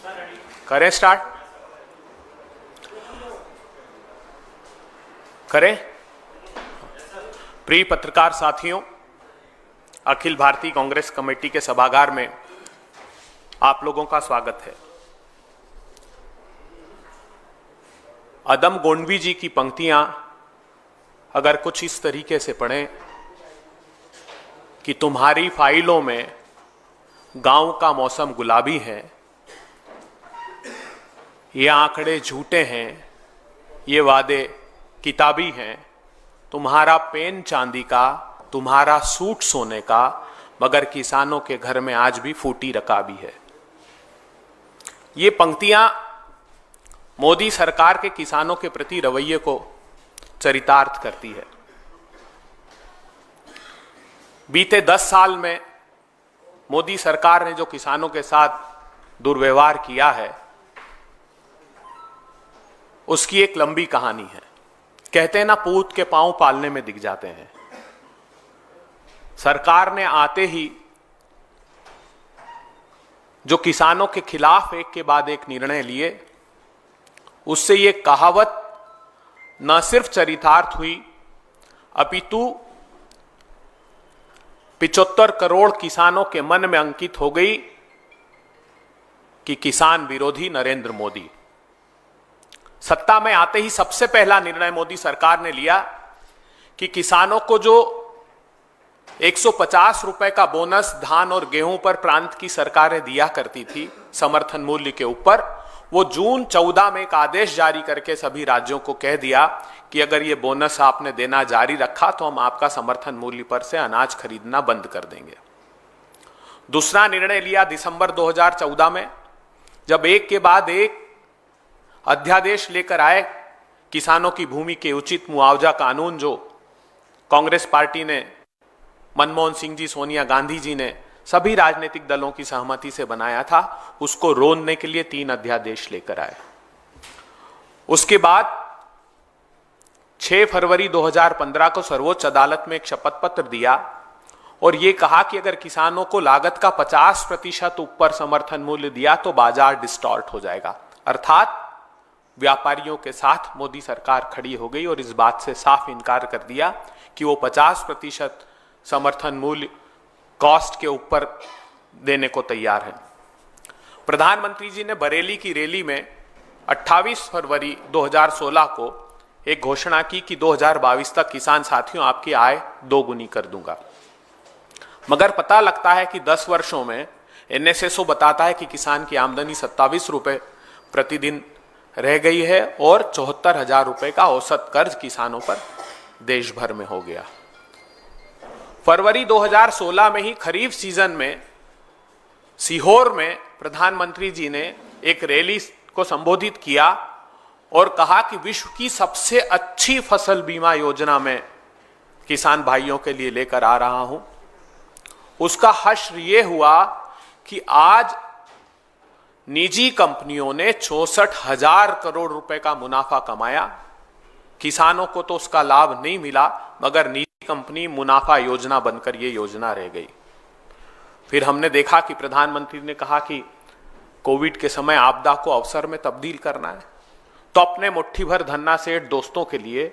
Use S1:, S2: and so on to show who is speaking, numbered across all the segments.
S1: करें स्टार्ट? करें? प्रिय पत्रकार साथियों, अखिल भारतीय कांग्रेस कमेटी के सभागार में आप लोगों का स्वागत है। अदम गोंडवी जी की पंक्तियां अगर कुछ इस तरीके से पढ़ें कि तुम्हारी फाइलों में गांव का मौसम गुलाबी है, ये आंकड़े झूठे हैं, ये वादे किताबी हैं, तुम्हारा पेन चांदी का, तुम्हारा सूट सोने का, मगर किसानों के घर में आज भी फूटी रकाबी है। ये पंक्तियां मोदी सरकार के किसानों के प्रति रवैये को चरितार्थ करती है। बीते 10 साल में मोदी सरकार ने जो किसानों के साथ दुर्व्यवहार किया है, उसकी एक लंबी कहानी है। कहते हैं ना, पूत के पांव पालने में दिख जाते हैं। सरकार ने आते ही जो किसानों के खिलाफ एक के बाद एक निर्णय लिए, उससे ये कहावत न सिर्फ चरितार्थ हुई, अपितु 75 करोड़ किसानों के मन में अंकित हो गई कि किसान विरोधी नरेंद्र मोदी। सत्ता में आते ही सबसे पहला निर्णय मोदी सरकार ने लिया कि किसानों को जो 150 रुपए का बोनस धान और गेहूं पर प्रांत की सरकारें दिया करती थी समर्थन मूल्य के ऊपर, वो जून 14 में एक आदेश जारी करके सभी राज्यों को कह दिया कि अगर ये बोनस आपने देना जारी रखा तो हम आपका समर्थन मूल्य पर से अनाज खरीदना बंद कर देंगे। दूसरा निर्णय लिया दिसंबर 2014 में, जब एक के बाद एक अध्यादेश लेकर आए किसानों की भूमि के उचित मुआवजा कानून, जो कांग्रेस पार्टी ने, मनमोहन सिंह जी, सोनिया गांधी जी ने, सभी राजनीतिक दलों की सहमति से बनाया था, उसको रोकने के लिए 3 अध्यादेश लेकर आए। उसके बाद 6 फरवरी 2015 को सर्वोच्च अदालत में एक शपथ पत्र दिया और यह कहा कि अगर किसानों को लागत का 50% ऊपर समर्थन मूल्य दिया तो बाजार डिस्टॉर्ट हो जाएगा। अर्थात व्यापारियों के साथ मोदी सरकार खड़ी हो गई और इस बात से साफ इनकार कर दिया कि वो 50% समर्थन मूल्य कॉस्ट के ऊपर देने को तैयार है। प्रधानमंत्री जी ने बरेली की रैली में 28 फरवरी 2016 को एक घोषणा की कि 2022 तक किसान साथियों आपकी आय 2 गुनी कर दूंगा। मगर पता लगता है कि 10 वर्षों में एनएसएसओ बताता है कि किसान की आमदनी 27 रुपए प्रतिदिन रह गई है और 74,000 रुपए का औसत कर्ज किसानों पर देश भर में हो गया। फरवरी 2016 में ही खरीफ सीजन में सीहोर में प्रधानमंत्री जी ने एक रैली को संबोधित किया और कहा कि विश्व की सबसे अच्छी फसल बीमा योजना में किसान भाइयों के लिए लेकर आ रहा हूं। उसका हश्र यह हुआ कि आज निजी कंपनियों ने 64,000 करोड़ रुपए का मुनाफा कमाया। किसानों को तो उसका लाभ नहीं मिला, मगर निजी कंपनी मुनाफा योजना बनकर यह योजना रह गई। फिर हमने देखा कि प्रधानमंत्री ने कहा कि कोविड के समय आपदा को अवसर में तब्दील करना है, तो अपने मुट्ठी भर धन्ना सेठ दोस्तों के लिए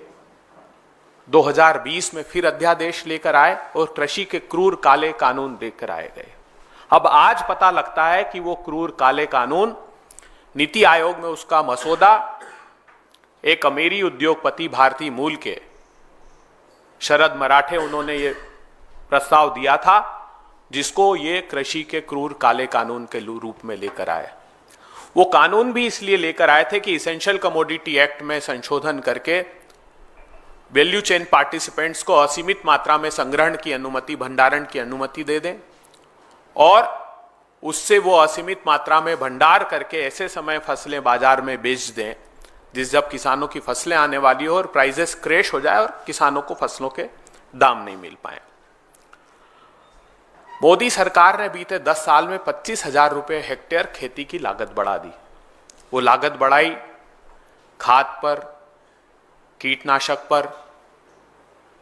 S1: 2020 में फिर अध्यादेश लेकर आए और कृषि के क्रूर काले कानून लेकर आए गए। अब आज पता लगता है कि वो क्रूर काले कानून, नीति आयोग में उसका मसौदा एक अमीरी उद्योगपति भारतीय मूल के शरद मराठे, उन्होंने ये प्रस्ताव दिया था, जिसको ये कृषि के क्रूर काले कानून के रूप में लेकर आए। वो कानून भी इसलिए लेकर आए थे कि इसेंशियल कमोडिटी एक्ट में संशोधन करके वैल्यू चेन पार्टिसिपेंट्स को असीमित मात्रा में संग्रहण की अनुमति, भंडारण की अनुमति दे दें और उससे वो असीमित मात्रा में भंडार करके ऐसे समय फसलें बाजार में बेच दें जब किसानों की फसलें आने वाली हो और प्राइसेस क्रैश हो जाए और किसानों को फसलों के दाम नहीं मिल पाए। मोदी सरकार ने बीते 10 साल में 25,000 रुपए हेक्टेयर खेती की लागत बढ़ा दी। वो लागत बढ़ाई खाद पर, कीटनाशक पर,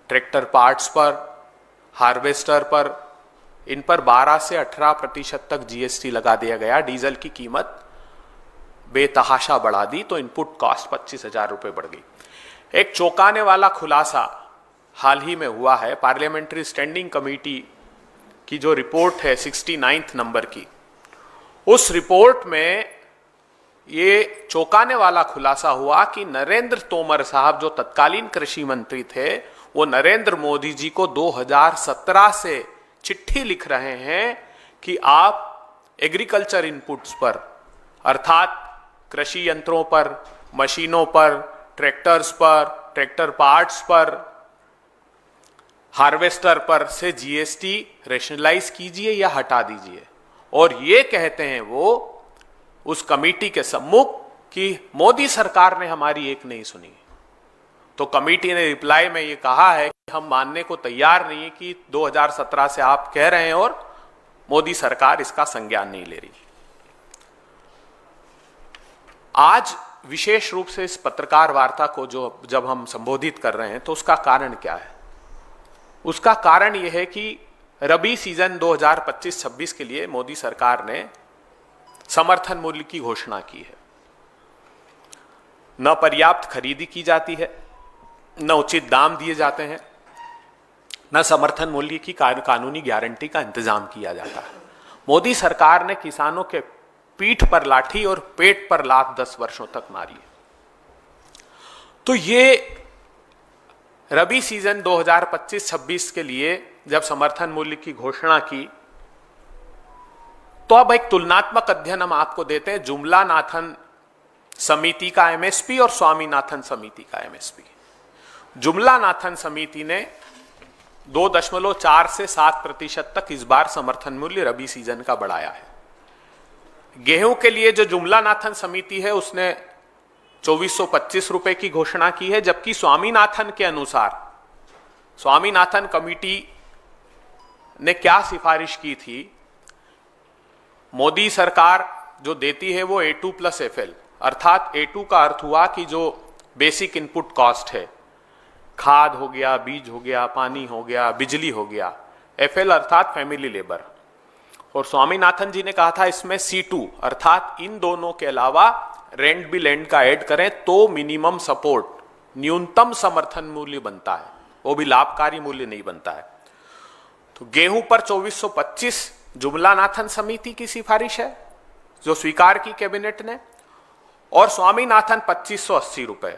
S1: ट्रैक्टर पार्ट्स पर, हार्वेस्टर पर, इन पर 12 से 18% तक जीएसटी लगा दिया गया। डीजल की कीमत बेतहाशा बढ़ा दी तो इनपुट कॉस्ट 25,000 रुपये बढ़ गई। एक चौंकाने वाला खुलासा हाल ही में हुआ है। पार्लियामेंट्री स्टैंडिंग कमेटी की जो रिपोर्ट है 69 नंबर की, उस रिपोर्ट में ये चौंकाने वाला खुलासा हुआ कि नरेंद्र तोमर साहब जो तत्कालीन कृषि मंत्री थे, वो नरेंद्र मोदी जी को 2017 से चिट्ठी लिख रहे हैं कि आप एग्रीकल्चर इनपुट्स पर, अर्थात कृषि यंत्रों पर, मशीनों पर, ट्रैक्टर्स पर, ट्रैक्टर पार्ट्स पर, हार्वेस्टर पर से जीएसटी रेशनलाइज कीजिए या हटा दीजिए। और ये कहते हैं वो उस कमेटी के सम्मुख कि मोदी सरकार ने हमारी एक नहीं सुनी। तो कमेटी ने रिप्लाई में ये कहा है कि हम मानने को तैयार नहीं है कि 2017 से आप कह रहे हैं और मोदी सरकार इसका संज्ञान नहीं ले रही। आज विशेष रूप से इस पत्रकार वार्ता को जब हम संबोधित कर रहे हैं तो उसका कारण क्या है? उसका कारण यह है कि रबी सीजन 2025-26 के लिए मोदी सरकार ने समर्थन मूल्य की घोषणा की है। न पर्याप्त खरीदी की जाती है, न उचित दाम दिए जाते हैं, न समर्थन मूल्य की कानूनी गारंटी का इंतजाम किया जाता है। मोदी सरकार ने किसानों के पीठ पर लाठी और पेट पर लात 10 वर्षों तक मारी है। तो ये रबी सीजन 2025-26 के लिए जब समर्थन मूल्य की घोषणा की तो अब एक तुलनात्मक अध्ययन हम आपको देते हैं, जुमला नाथन समिति का एमएसपी और स्वामीनाथन समिति का एमएसपी। जुमला नाथन समिति ने 2.4 से 7% तक इस बार समर्थन मूल्य रबी सीजन का बढ़ाया है। गेहूं के लिए जो जुमला नाथन समिति है उसने 2425 रुपए की घोषणा की है, जबकि स्वामीनाथन के अनुसार, स्वामीनाथन कमेटी ने क्या सिफारिश की थी, मोदी सरकार जो देती है वो A2+FL, अर्थात A2 का अर्थ हुआ कि जो बेसिक इनपुट कॉस्ट है, खाद हो गया, बीज हो गया, पानी हो गया, बिजली हो गया, FL अर्थात फैमिली लेबर। और स्वामीनाथन जी ने कहा था इसमें C2 अर्थात इन दोनों के अलावा रेंट भी लैंड का ऐड करें तो मिनिमम सपोर्ट, न्यूनतम समर्थन मूल्य बनता है, वो भी लाभकारी मूल्य नहीं बनता है। तो गेहूं पर 2425 जुमला नाथन समिति की सिफारिश है जो स्वीकार की कैबिनेट ने, और स्वामीनाथन 2580 रुपए,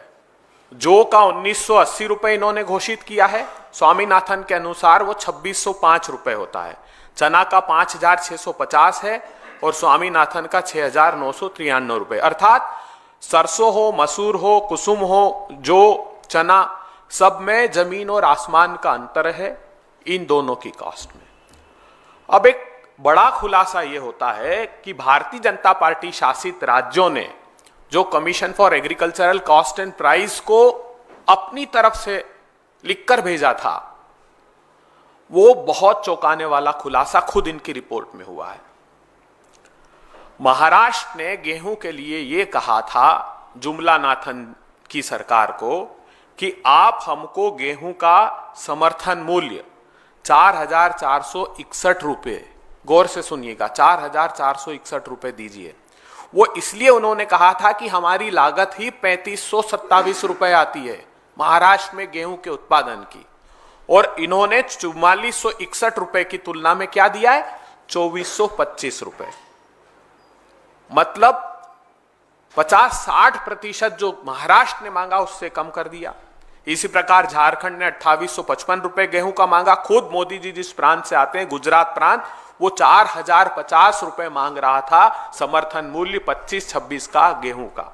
S1: जो का 1980 रुपए इन्होंने घोषित किया है। स्वामीनाथन के अनुसार वो 2605 रुपए होता है। चना का 5650 है और स्वामीनाथन का 6993 रुपए। अर्थात सरसों हो, मसूर हो, कुसुम हो, जो चना, सब में जमीन और आसमान का अंतर है इन दोनों की कॉस्ट में। अब एक बड़ा खुलासा यह होता है कि भारतीय जनता पार्टी शासित राज्यों ने जो commission for agricultural cost and price को अपनी तरफ से लिखकर भेजा था, वो बहुत चौंकाने वाला खुलासा खुद इनकी रिपोर्ट में हुआ है। महाराष्ट्र ने गेहूं के लिए यह कहा था जुमला नाथन की सरकार को कि आप हमको गेहूं का समर्थन मूल्य 4461 रुपये, गौर से सुनिएगा, 4461 रुपये दीजिए। वो इसलिए उन्होंने कहा था कि हमारी लागत ही 3527 रुपए आती है महाराष्ट्र में गेहूं के उत्पादन की, और इन्होंने 4461 रुपए की तुलना में क्या दिया है, 2425 रुपए। मतलब 50-60% जो महाराष्ट्र ने मांगा उससे कम कर दिया। इसी प्रकार झारखंड ने 2855 रुपए गेहूं का मांगा। खुद मोदी जी जिस प्रांत से आते हैं, गुजरात प्रांत, वो 4050 रुपए मांग रहा था समर्थन मूल्य 25-26 का गेहूं का।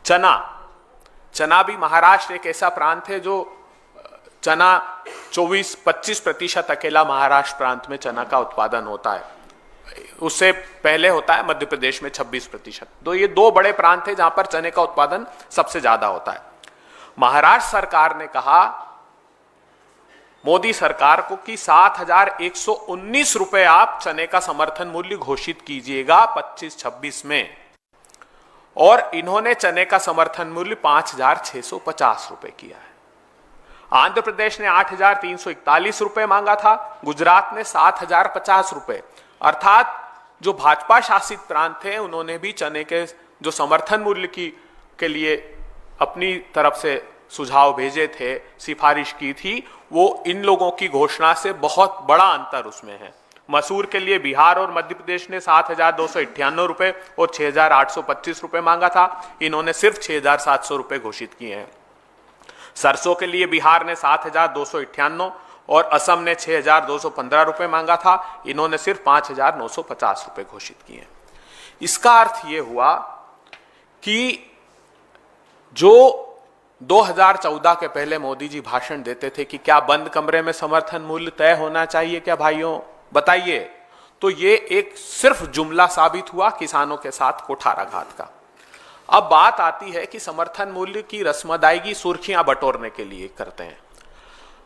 S1: चना भी महाराष्ट्र एक ऐसा प्रांत है जो चना 24-25% अकेला महाराष्ट्र प्रांत में चना का उत्पादन होता है। उससे पहले होता है मध्य प्रदेश में 26%। तो ये दो बड़े प्रांत है जहां पर चने का उत्पादन सबसे ज्यादा होता है। महाराष्ट्र सरकार ने कहा मोदी सरकार को कि 7119 रुपए आप चने का समर्थन मूल्य घोषित कीजिएगा 25-26 में, और इन्होंने चने का समर्थन मूल्य 5650 रुपए किया है। आंध्र प्रदेश ने 8341 रुपए मांगा था, गुजरात ने 7050 रुपए। अर्थात जो भाजपा शासित प्रांत थे उन्होंने भी चने के जो समर्थन मूल्य के लिए अपनी तरफ से सुझाव भेजे थे, सिफारिश की थी, वो इन लोगों की घोषणा से बहुत बड़ा अंतर उसमें है। मसूर के लिए बिहार और मध्य प्रदेश ने 7,298 रुपए और 6,825 रुपए मांगा था, इन्होंने सिर्फ 6,700 रुपए घोषित किए हैं। सरसों के लिए बिहार ने 7,298 और असम ने 6,215 रुपए मांगा था, इन्होंने सिर्फ 5,950 रुपए घोषित किए हैं। इसका अर्थ यह हुआ कि जो 2014 के पहले मोदी जी भाषण देते थे कि क्या बंद कमरे में समर्थन मूल्य तय होना चाहिए क्या भाइयों, बताइए, तो ये एक सिर्फ जुमला साबित हुआ किसानों के साथ कुठाराघात का। अब बात आती है कि समर्थन मूल्य की रस्म अदायगी सुर्खियां बटोरने के लिए करते हैं।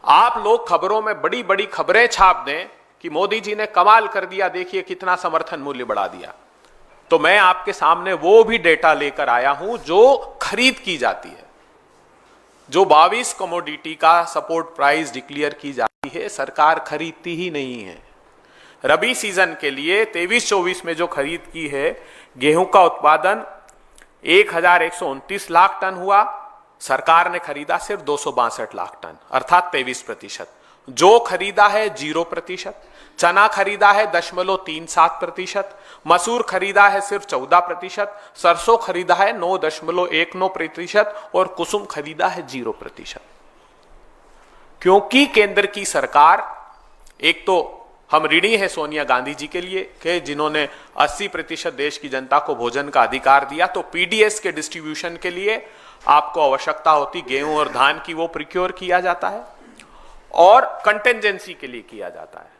S1: आप लोग खबरों में बड़ी बड़ी खबरें छाप दें कि मोदी जी ने कमाल कर दिया, देखिए कितना समर्थन मूल्य बढ़ा दिया, तो मैं आपके सामने वो भी डेटा लेकर आया हूं जो खरीद की जाती है, जो 22 कमोडिटी का सपोर्ट प्राइस डिक्लेयर की जाती है, सरकार खरीदती ही नहीं है। रबी सीजन के लिए 23-24 में जो खरीद की है, गेहूं का उत्पादन 1,129 लाख टन हुआ, सरकार ने खरीदा सिर्फ 262 लाख टन, अर्थात 23%। जो खरीदा है 0%, चना खरीदा है 0.37%, मसूर खरीदा है सिर्फ 14%, सरसों खरीदा है 9.19% और कुसुम खरीदा है 0%। क्योंकि केंद्र की सरकार, एक तो हम ऋणी है सोनिया गांधी जी के लिए कि जिन्होंने 80% देश की जनता को भोजन का अधिकार दिया, तो पीडीएस के डिस्ट्रीब्यूशन के लिए आपको आवश्यकता होती गेहूं और धान की, वो प्रिक्योर किया जाता है और कंटेंजेंसी के लिए किया जाता है।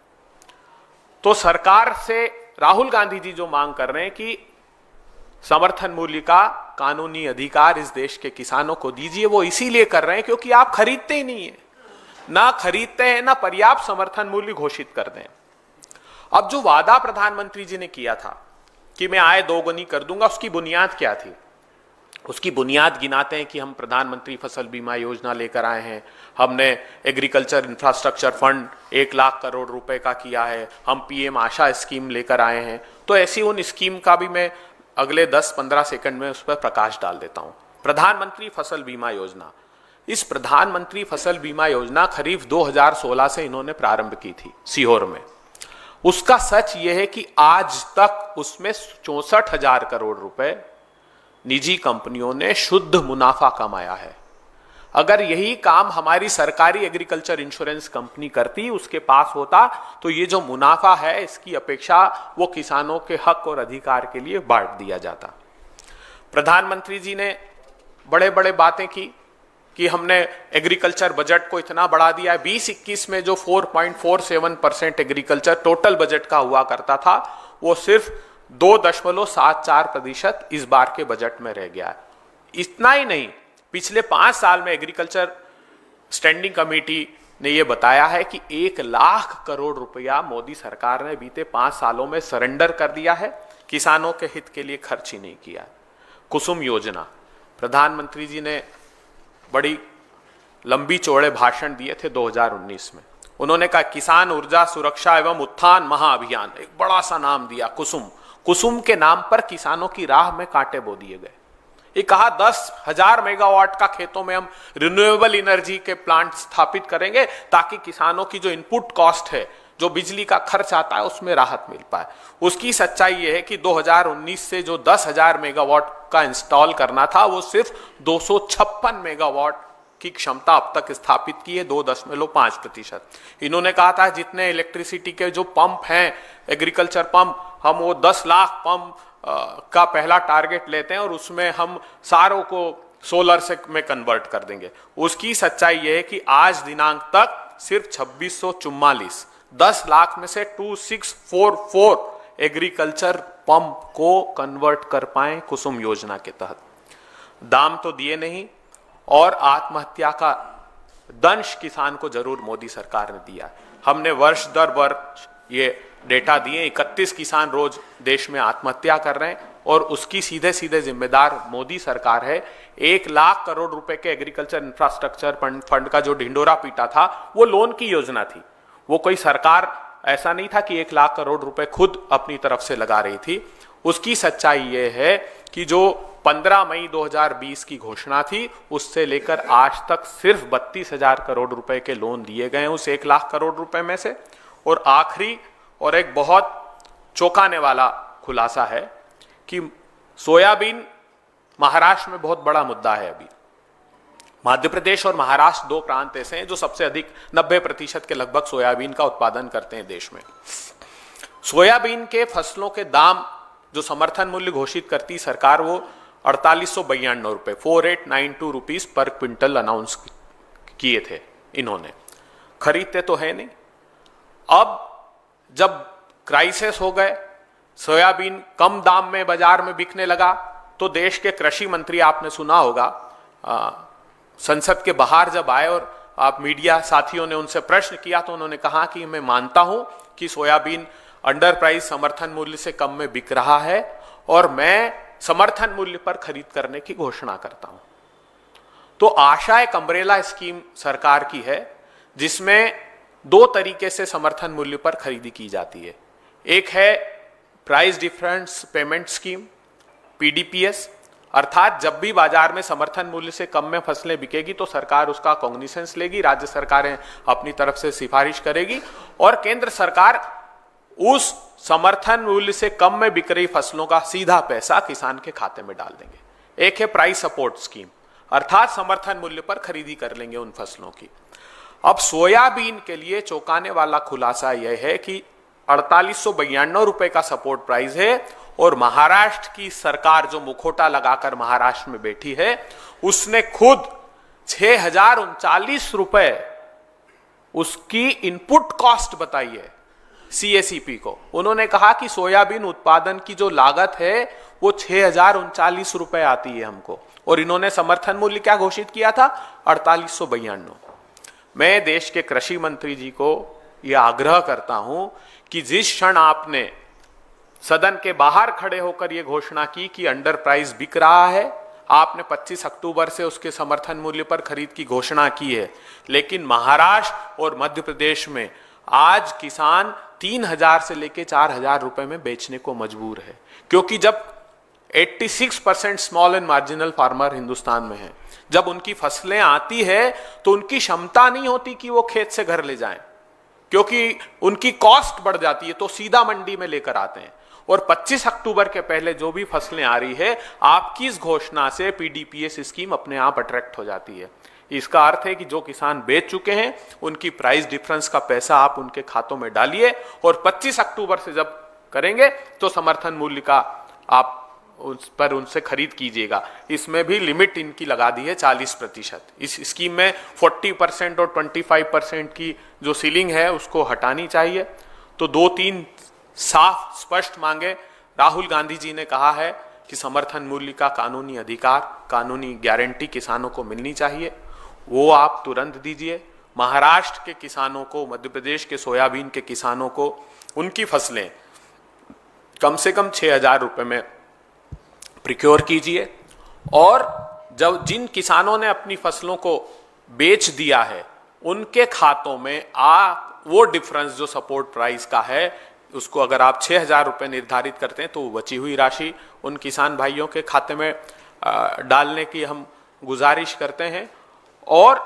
S1: तो सरकार से राहुल गांधी जी जो मांग कर रहे हैं कि समर्थन मूल्य का कानूनी अधिकार इस देश के किसानों को दीजिए, वो इसीलिए कर रहे हैं क्योंकि आप खरीदते ही नहीं है, ना खरीदते हैं, ना पर्याप्त समर्थन मूल्य घोषित कर दें। अब जो वादा प्रधानमंत्री जी ने किया था कि मैं आय दोगुनी कर दूंगा, उसकी बुनियाद क्या थी? उसकी बुनियाद गिनाते हैं कि हम प्रधानमंत्री फसल बीमा योजना लेकर आए हैं, हमने agriculture infrastructure fund 1 lakh crore रुपए का किया है, हम पीएम आशा स्कीम लेकर आए हैं। तो ऐसी उन स्कीम का भी मैं अगले 10-15 सेकंड में उस पर प्रकाश डाल देता हूं। प्रधानमंत्री फसल बीमा योजना, इस प्रधानमंत्री फसल बीमा योजना खरीफ 2016 से इन्होंने प्रारंभ की थी सीहोर में। उसका सच यह है कि आज तक उसमें 64,000 करोड़ रुपए निजी कंपनियों ने शुद्ध मुनाफा कमाया है। अगर यही काम हमारी सरकारी एग्रीकल्चर इंश्योरेंस कंपनी करती, उसके पास होता, तो ये जो मुनाफा है इसकी अपेक्षा वो किसानों के हक और अधिकार के लिए बांट दिया जाता। प्रधानमंत्री जी ने बड़े बड़े बातें की कि हमने एग्रीकल्चर बजट को इतना बढ़ा दिया है। 2021 में जो 4.47% एग्रीकल्चर टोटल बजट का हुआ करता था, वो सिर्फ 2.74% इस बार के बजट में रह गया है। इतना ही नहीं, पिछले 5 साल में एग्रीकल्चर स्टैंडिंग कमेटी ने यह बताया है कि 1 लाख करोड़ रुपया मोदी सरकार ने बीते 5 सालों में सरेंडर कर दिया है, किसानों के हित के लिए खर्च ही नहीं किया। कुसुम योजना, प्रधानमंत्री जी ने बड़ी लंबी चौड़े भाषण दिए थे 2019 में। उन्होंने कहा किसान ऊर्जा सुरक्षा एवं उत्थान महाअभियान, एक बड़ा सा नाम दिया कुसुम। कुसुम के नाम पर किसानों की राह में कांटे बो दिए गए। ये कहा 10,000 मेगावाट का खेतों में हम रिन्यूएबल एनर्जी के प्लांट स्थापित करेंगे ताकि किसानों की जो इनपुट कॉस्ट है, जो बिजली का खर्च आता है, उसमें राहत मिल पाए। उसकी सच्चाई यह है कि 2019 से जो 10,000 मेगावाट का इंस्टॉल करना था, वो सिर्फ 256 मेगावाट की क्षमता अब तक स्थापित की है, 2.5%। इन्होंने कहा था जितने इलेक्ट्रिसिटी के जो पंप हैं, एग्रीकल्चर पंप, हम वो 10 लाख पंप का पहला टारगेट लेते हैं और उसमें हम सारों को सोलर से में कन्वर्ट कर देंगे। उसकी सच्चाई यह है कि आज दिनांक तक सिर्फ 2644, 10 लाख में से 2644 एग्रीकल्चर पंप को कन्वर्ट कर पाए कुसुम योजना के तहत। दाम तो दिए नहीं, और आत्महत्या का दंश किसान को जरूर मोदी सरकार ने दिया। हमने वर्ष दर वर्ष ये डेटा दिए, 31 किसान रोज देश में आत्महत्या कर रहे हैं और उसकी सीधे सीधे जिम्मेदार मोदी सरकार है। 1 लाख करोड़ रुपए के एग्रीकल्चर इंफ्रास्ट्रक्चर फंड का जो ढिंडोरा पीटा था, वो लोन की योजना थी। वो कोई सरकार ऐसा नहीं था कि 1 लाख करोड़ रुपए खुद अपनी तरफ से लगा रही थी। उसकी सच्चाई ये है कि जो 15 मई 2020 की घोषणा थी उससे लेकर आज तक सिर्फ 32,000 करोड़ रुपए के लोन दिए गए हैं उस 1 लाख करोड़ रुपए में से। और आखिरी और एक बहुत चौंकाने वाला खुलासा है कि सोयाबीन महाराष्ट्र में बहुत बड़ा मुद्दा है। अभी मध्य प्रदेश और महाराष्ट्र दो प्रांत ऐसे हैं जो सबसे अधिक 90% के लगभग सोयाबीन का उत्पादन करते हैं देश में। सोयाबीन के फसलों के दाम जो समर्थन मूल्य घोषित करती सरकार वो 4892 रुपए 4892 रुपीज पर क्विंटल अनाउंस किए थे इन्होंने। खरीदते तो है नहीं। अब जब क्राइसिस हो गए, सोयाबीन कम दाम में बाजार में बिकने लगा, तो देश के कृषि मंत्री, आपने सुना होगा, संसद के बाहर जब आए और आप मीडिया साथियों ने उनसे प्रश्न किया तो उन्होंने कहा कि मैं मानता हूं कि सोयाबीन अंडर प्राइस समर्थन मूल्य से कम में बिक रहा है और मैं समर्थन मूल्य पर खरीद करने की घोषणा करता हूं। तो आशा एक अम्ब्रेला स्कीम सरकार की है जिसमें दो तरीके से समर्थन मूल्य पर खरीदी की जाती है। एक है प्राइस डिफरेंस पेमेंट स्कीम, पीडीपीएस, अर्थात जब भी बाजार में समर्थन मूल्य से कम में फसलें बिकेगी तो सरकार उसका कॉग्निसेंस लेगी, राज्य सरकारें अपनी तरफ से सिफारिश करेगी और केंद्र सरकार उस समर्थन मूल्य से कम में बिक रही फसलों का सीधा पैसा किसान के खाते में डाल देंगे। एक है प्राइस सपोर्ट स्कीम, अर्थात समर्थन मूल्य पर खरीदी कर लेंगे उन फसलों की। अब सोयाबीन के लिए चौंकाने वाला खुलासा यह है कि 4892 रुपए का सपोर्ट प्राइस है और महाराष्ट्र की सरकार जो मुखोटा लगाकर महाराष्ट्र में बैठी है उसने खुद 6039 रुपए उसकी इनपुट कॉस्ट बताई है सीएसीपी को। उन्होंने कहा कि सोयाबीन उत्पादन की जो लागत है वो 6039 रुपए आती है हमको, और इन्होंने समर्थन मूल्य क्या घोषित किया था, 4892। मैं देश के कृषि मंत्री जी को यह आग्रह करता हूं कि जिस क्षण आपने सदन के बाहर खड़े होकर यह घोषणा की कि अंडर प्राइस बिक रहा है, आपने 25 अक्टूबर से उसके समर्थन मूल्य पर खरीद की घोषणा की है, लेकिन महाराष्ट्र और मध्य प्रदेश में आज किसान 3000 से लेकर 4000 रुपए में बेचने को मजबूर है, क्योंकि जब 86% small and marginal farmer Hindustan में है, जब उनकी फसलें आती है तो उनकी क्षमता नहीं होती कि वो खेत से घर ले जाएं, क्योंकि उनकी कॉस्ट बढ़ जाती है, तो सीधा मंडी में लेकर आते हैं। और 25 अक्टूबर के पहले जो भी फसलें आ रही है, आपकी इस घोषणा से पीडीपीएस स्कीम अपने आप अट्रैक्ट हो जाती है। इसका अर्थ है कि जो किसान बेच चुके हैं उनकी प्राइस डिफरेंस का पैसा आप उनके खातों में डालिए और 25 अक्टूबर से जब करेंगे तो समर्थन मूल्य का आप उस पर उनसे खरीद कीजिएगा। इसमें भी लिमिट इनकी लगा दी है 40%। इस स्कीम में 40% और 25% की जो सीलिंग है उसको हटानी चाहिए। तो 2-3 साफ स्पष्ट मांगे राहुल गांधी जी ने कहा है कि समर्थन मूल्य का कानूनी अधिकार, कानूनी गारंटी किसानों को मिलनी चाहिए, वो आप तुरंत दीजिए। महाराष्ट्र के किसानों को, मध्य प्रदेश के सोयाबीन के किसानों को उनकी फसलें कम से कम 6000 रुपए में प्रिक्योर कीजिए, और जब जिन किसानों ने अपनी फसलों को बेच दिया है उनके खातों में आप वो डिफरेंस जो सपोर्ट प्राइस का है उसको अगर आप 6000 रुपए निर्धारित करते हैं तो बची हुई राशि उन किसान भाइयों के खाते में डालने की हम गुजारिश करते हैं। और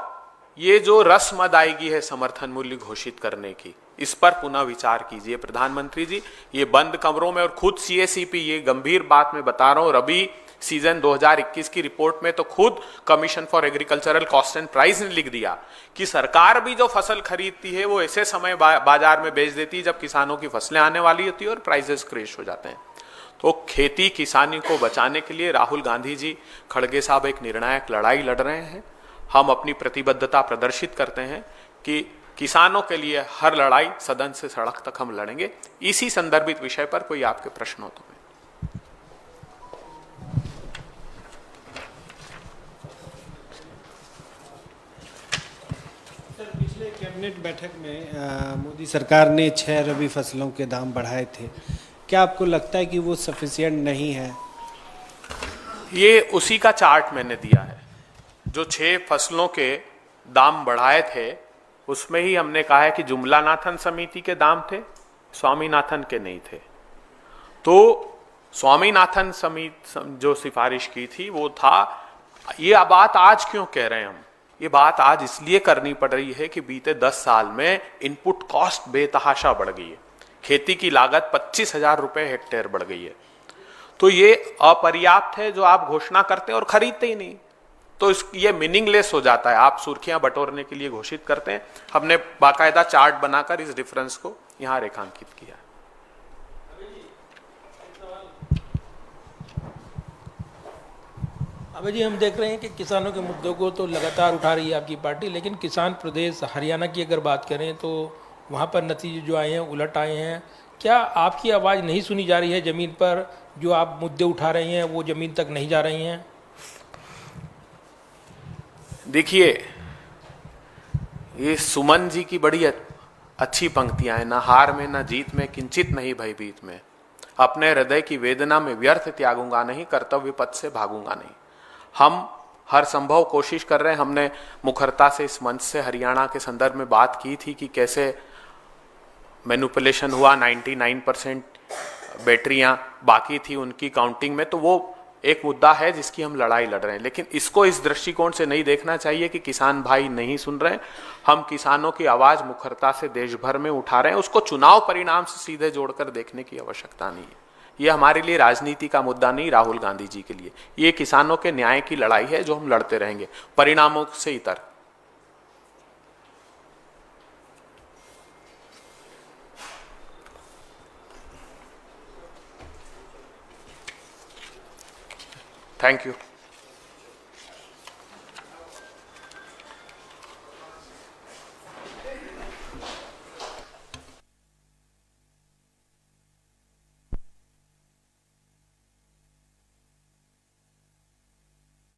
S1: ये जो रस्म अदायगी है समर्थन मूल्य घोषित करने की, इस पर पुनः विचार कीजिए प्रधानमंत्री जी। ये बंद कमरों में, और खुद सीएसीपी, ये गंभीर बात मैं बता रहा हूं, रबी सीजन 2021 की रिपोर्ट में तो खुद commission for agricultural cost and price ने लिख दिया कि सरकार भी जो फसल खरीदती है वो ऐसे समय बाजार में बेच देती है जब किसानों की फसलें आने वाली होती है और प्राइसेस क्रैश हो जाते हैं। तो खेती किसानी को बचाने के लिए राहुल गांधी जी, खड़गे साहब एक निर्णायक लड़ाई लड़ रहे हैं। हम अपनी प्रतिबद्धता प्रदर्शित करते हैं कि किसानों के लिए हर लड़ाई सदन से सड़क तक हम लड़ेंगे। इसी संदर्भित विषय पर कोई आपके प्रश्न हो तो मैं।
S2: सर, पिछले कैबिनेट बैठक में मोदी सरकार ने 6 रबी फसलों के दाम बढ़ाए थे। क्या आपको लगता है कि वो सफिशिएंट नहीं है?
S1: ये उसी का चार्ट मैंने दिया है। जो 6 फसलों के दाम बढ़ाए थे उसमें ही हमने कहा है कि जुमलानाथन समिति के दाम थे, स्वामीनाथन के नहीं थे। तो स्वामीनाथन समिति जो सिफारिश की थी वो था, ये बात आज क्यों कह रहे हैं हम, ये बात आज इसलिए करनी पड़ रही है कि बीते 10 साल में इनपुट कॉस्ट बेतहाशा बढ़ गई है। खेती की लागत 25,000 रुपए हेक्टेयर बढ़ गई है। तो ये अपर्याप्त है जो आप घोषणा करते हैं और खरीदते ही नहीं, तो ये मीनिंगलेस हो जाता है। आप सुर्खियां बटोरने के लिए घोषित करते हैं। हमने बाकायदा चार्ट बनाकर इस डिफरेंस को यहां रेखांकित किया।
S3: अभी जी हम देख रहे हैं कि किसानों के मुद्दों को तो लगातार उठा रही है आपकी पार्टी, लेकिन किसान प्रदेश हरियाणा की अगर बात करें तो वहाँ पर नतीजे जो आए हैं उलट आए हैं। क्या आपकी आवाज़ नहीं सुनी जा रही है ज़मीन पर? जो आप मुद्दे उठा रहे हैं वो ज़मीन तक नहीं जा रही हैं?
S1: देखिए, ये सुमन जी की बड़ी अच्छी पंक्तियां हैं, ना हार में ना जीत में किंचित नहीं भयभीत में, अपने हृदय की वेदना में व्यर्थ त्यागूंगा नहीं, कर्तव्य पथ से भागूंगा नहीं। हम हर संभव कोशिश कर रहे हैं। हमने मुखरता से इस मंच से हरियाणा के संदर्भ में बात की थी कि कैसे मैनिपुलेशन हुआ, 99% बैटरियां बाकी थी उनकी काउंटिंग में, तो वो एक मुद्दा है जिसकी हम लड़ाई लड़ रहे हैं। लेकिन इसको इस दृष्टिकोण से नहीं देखना चाहिए कि किसान भाई नहीं सुन रहे हैं। हम किसानों की आवाज मुखरता से देश भर में उठा रहे हैं, उसको चुनाव परिणाम से सीधे जोड़कर देखने की आवश्यकता नहीं है। ये हमारे लिए राजनीति का मुद्दा नहीं, राहुल गांधी जी के लिए ये किसानों के न्याय की लड़ाई है जो हम लड़ते रहेंगे, परिणामों से इतर। Thank you.